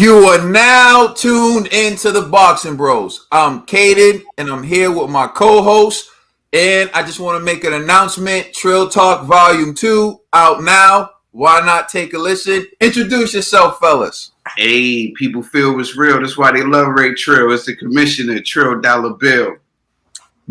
You are now tuned into the Boxing Bros. I'm Caden, and I'm here with my co-host. And I just want to make an announcement. Tril Talk Volume 2 out now. Why not take a listen? Introduce yourself, fellas. Hey, people feel what's real. That's why they love Ray Trill. It's the commissioner, Trill Dollar Bill.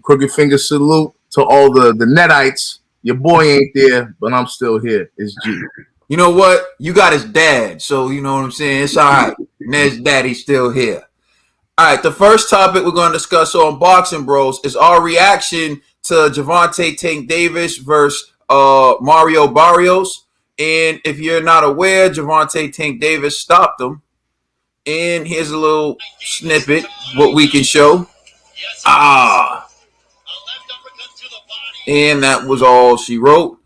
Crooked finger salute to all the netites. Your boy ain't there, but I'm still here. It's G. You know what? You got his dad, so you know what I'm saying? It's all right. Ned's daddy's still here. All right, the first topic we're going to discuss on Boxing Bros is our reaction to Gervonta Tank Davis versus Mario Barrios. And if you're not aware, Gervonta Tank Davis stopped him. And here's a little snippet, what we can show. And that was all she wrote.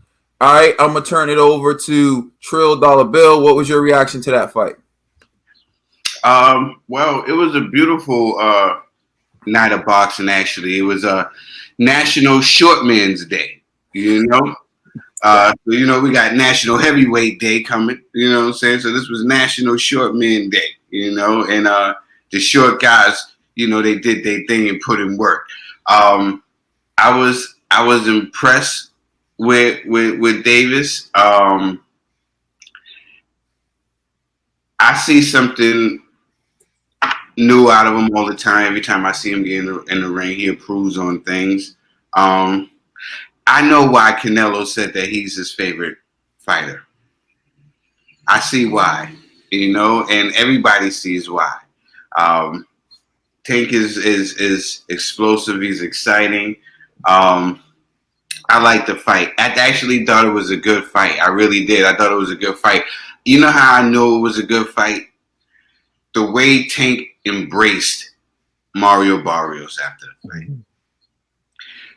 All right, I'm going to turn it over to Tril Dollar Bill. What was your reaction to that fight? Well, it was a beautiful night of boxing, actually. It was a National Short Men's Day, you know? So, we got National Heavyweight Day coming, you know what I'm saying? So this was National Short Men Day, and the short guys, they did their thing and put in work. I was impressed with Davis. I see something new out of him all the time. Every time I see him get in the ring, he improves on things. I know why Canelo said that he's his favorite fighter. I see why, and everybody sees why. Tank is explosive. He's exciting. I like the fight. I actually thought it was a good fight. I really did. I thought it was a good fight. You know how I knew it was a good fight? The way Tank embraced Mario Barrios after the fight.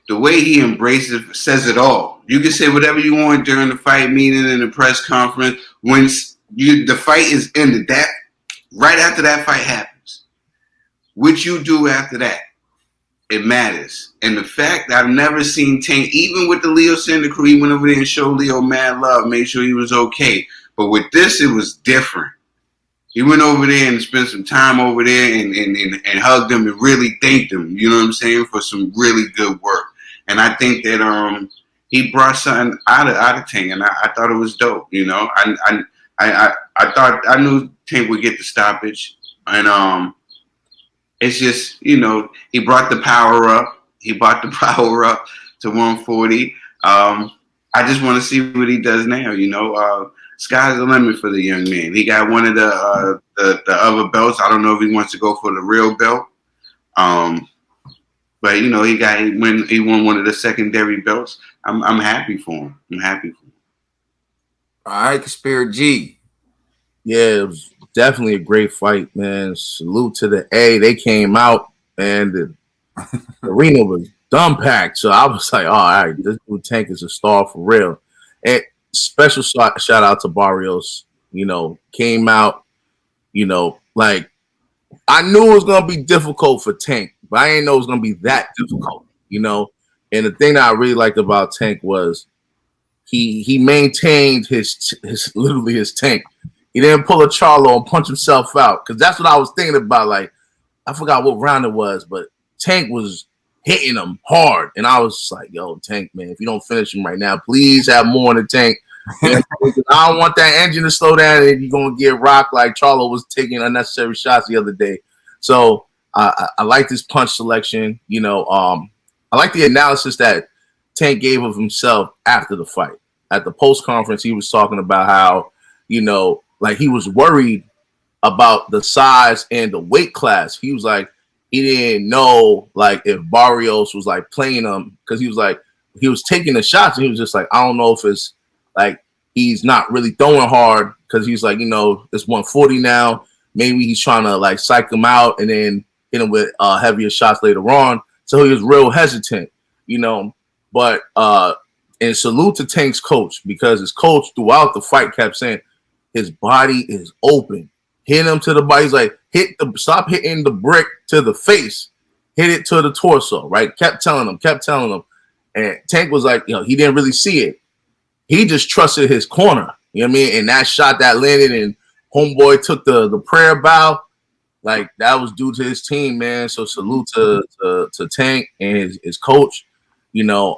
The way he embraced it says it all. You can say whatever you want during the fight meeting and the press conference. When the fight is ended, that right after that fight happens, what you do after that, it matters. And the fact that I've never seen Tank, even with the Leo Center crew, he went over there and showed Leo mad love, made sure he was okay. But with this, it was different. He went over there and spent some time over there and hugged him and really thanked him, you know what I'm saying, for some really good work. And I think that he brought something out of Tank, and I thought it was dope. I thought I knew Tank would get the stoppage, and it's just he brought the power up. He brought the power up to 140. I just want to see what he does now. Sky's the limit for the young man. He got one of the other belts. I don't know if he wants to go for the real belt. But he won one of the secondary belts. I'm happy for him. All right, Spirit G. Yeah, it was definitely a great fight, man. Salute to the A. They came out and the arena was dumb packed. So I was like, all right, this dude Tank is a star for real. And special shout out to Barrios. Came out, like I knew it was gonna be difficult for Tank, but I didn't know it was gonna be that difficult, And the thing that I really liked about Tank was he maintained his literally his Tank. He didn't pull a Charlo and punch himself out, because that's what I was thinking about. Like, I forgot what round it was, but Tank was hitting him hard, and I was like, "Yo, Tank, man, if you don't finish him right now, please have more in the tank." I don't want that engine to slow down, and you're gonna get rocked like Charlo was taking unnecessary shots the other day. So I like this punch selection. I like the analysis that Tank gave of himself after the fight. At the post conference, he was talking about how like he was worried about the size and the weight class. He was like, he didn't know like if Barrios was like playing him, because he was like, he was taking the shots and he was just like, I don't know if it's like he's not really throwing hard, because he's like, it's 140 now. Maybe he's trying to like psych him out and then hit him with heavier shots later on. So he was real hesitant, But and salute to Tank's coach, because his coach throughout the fight kept saying his body is open. Hit him to the body. He's like, stop hitting the brick to the face. Hit it to the torso, right? Kept telling him. And Tank was like, he didn't really see it. He just trusted his corner. You know what I mean? And that shot that landed, and homeboy took the prayer bow. Like that was due to his team, man. So salute to Tank and his coach. You know,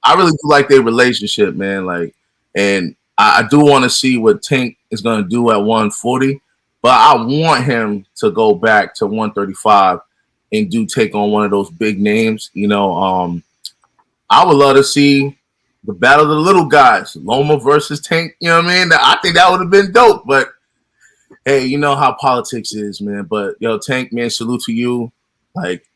I really do like their relationship, man. Like, and I do want to see what Tank is gonna do at 140, but I want him to go back to 135 and do take on one of those big names. You know, I would love to see the battle of the little guys, Loma versus Tank. You know what I mean? I think that would have been dope, but hey, you know how politics is, man. But yo, Tank, man, salute to you. Like,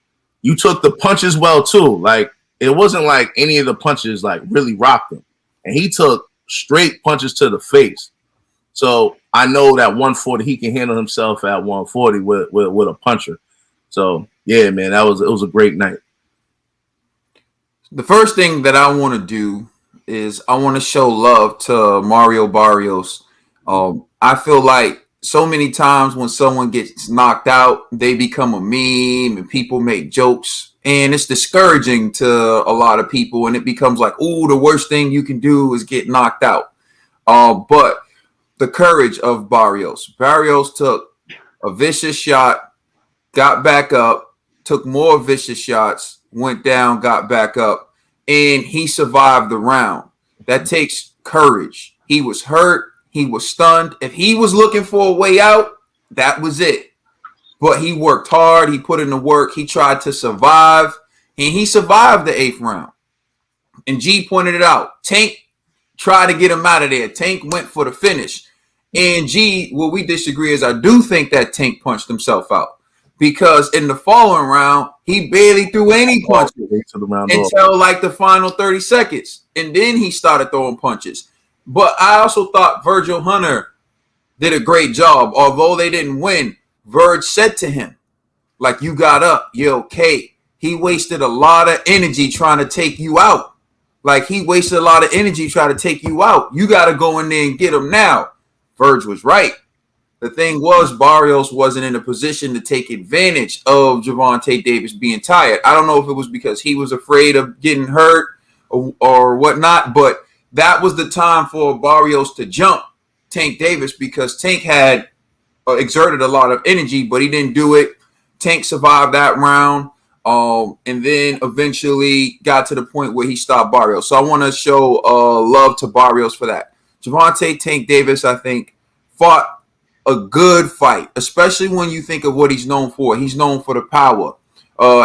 you took the punches well too. Like, it wasn't like any of the punches like really rocked him, and he took straight punches to the face. So I know that 140 he can handle himself at 140 with a puncher. So yeah, man, it was a great night. The first thing that I want to do is I want to show love to Mario Barrios. I feel like so many times when someone gets knocked out, they become a meme and people make jokes. And it's discouraging to a lot of people. And it becomes like, ooh, the worst thing you can do is get knocked out. But the courage of Barrios. Barrios took a vicious shot, got back up, took more vicious shots, went down, got back up, and he survived the round. That takes courage. He was hurt. He was stunned. If he was looking for a way out, that was it. But he worked hard. He put in the work. He tried to survive, and he survived the 8th round. And G pointed it out. Tank tried to get him out of there. Tank went for the finish. And G, what we disagree is I do think that Tank punched himself out. Because in the following round, he barely threw any punches until like the final 30 seconds. And then he started throwing punches. But I also thought Virgil Hunter did a great job. Although they didn't win, Verge said to him, like, you got up, you're okay. He wasted a lot of energy trying to take you out. Like, he wasted a lot of energy trying to take you out. You got to go in there and get him now. Verge was right. The thing was, Barrios wasn't in a position to take advantage of Gervonta Davis being tired. I don't know if it was because he was afraid of getting hurt or whatnot, but that was the time for Barrios to jump Tank Davis because Tank had exerted a lot of energy, but he didn't do it. Tank survived that round and then eventually got to the point where he stopped Barrios. So I want to show love to Barrios for that. Gervonta Tank Davis, I think, fought a good fight, especially when you think of what he's known for. He's known for the power.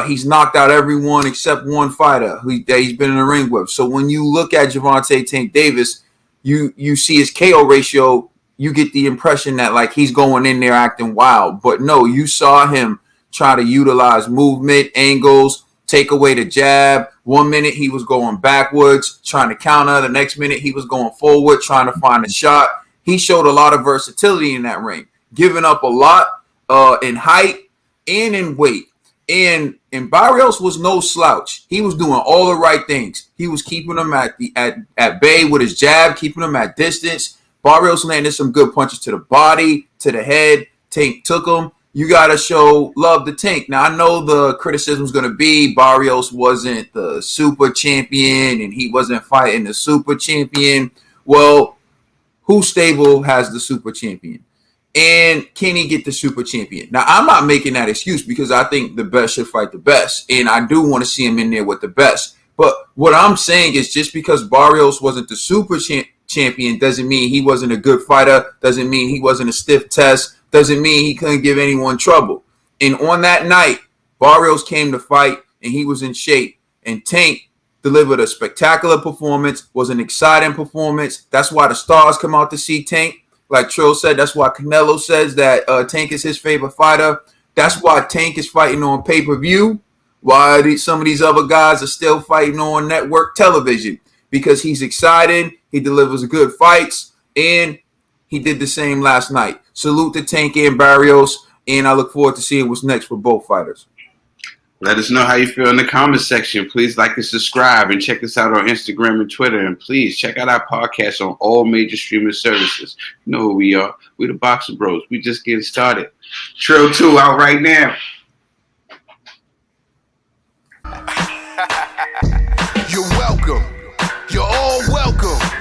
He's knocked out everyone except one fighter that he's been in the ring with. So when you look at Gervonta Tank Davis, you see his KO ratio, you get the impression that like he's going in there acting wild. But no, you saw him try to utilize movement, angles, take away the jab. 1 minute he was going backwards, trying to counter. The next minute he was going forward, trying to find a shot. He showed a lot of versatility in that ring, giving up a lot in height and in weight. And Barrios was no slouch. He was doing all the right things. He was keeping them at bay with his jab, keeping them at distance. Barrios landed some good punches to the body, to the head. Tank took them. You got to show love to Tank. Now, I know the criticism is going to be Barrios wasn't the super champion and he wasn't fighting the super champion. Well, whose stable has the super champion? And can he get the super champion? Now, I'm not making that excuse because I think the best should fight the best. And I do want to see him in there with the best. But what I'm saying is just because Barrios wasn't the super champion doesn't mean he wasn't a good fighter, doesn't mean he wasn't a stiff test, doesn't mean he couldn't give anyone trouble. And on that night, Barrios came to fight and he was in shape. And Tank delivered a spectacular performance, was an exciting performance. That's why the stars come out to see Tank. Like Tril said, that's why Canelo says that Tank is his favorite fighter. That's why Tank is fighting on pay-per-view, why some of these other guys are still fighting on network television, because he's excited, he delivers good fights, and he did the same last night. Salute to Tank and Barrios, and I look forward to seeing what's next for both fighters. Let us know how you feel in the comment section. Please like and subscribe and check us out on Instagram and Twitter. And please check out our podcast on all major streaming services. You know who we are. We're the Boxing Bros. We just getting started. Tril 2 out right now. You're welcome. You're all welcome.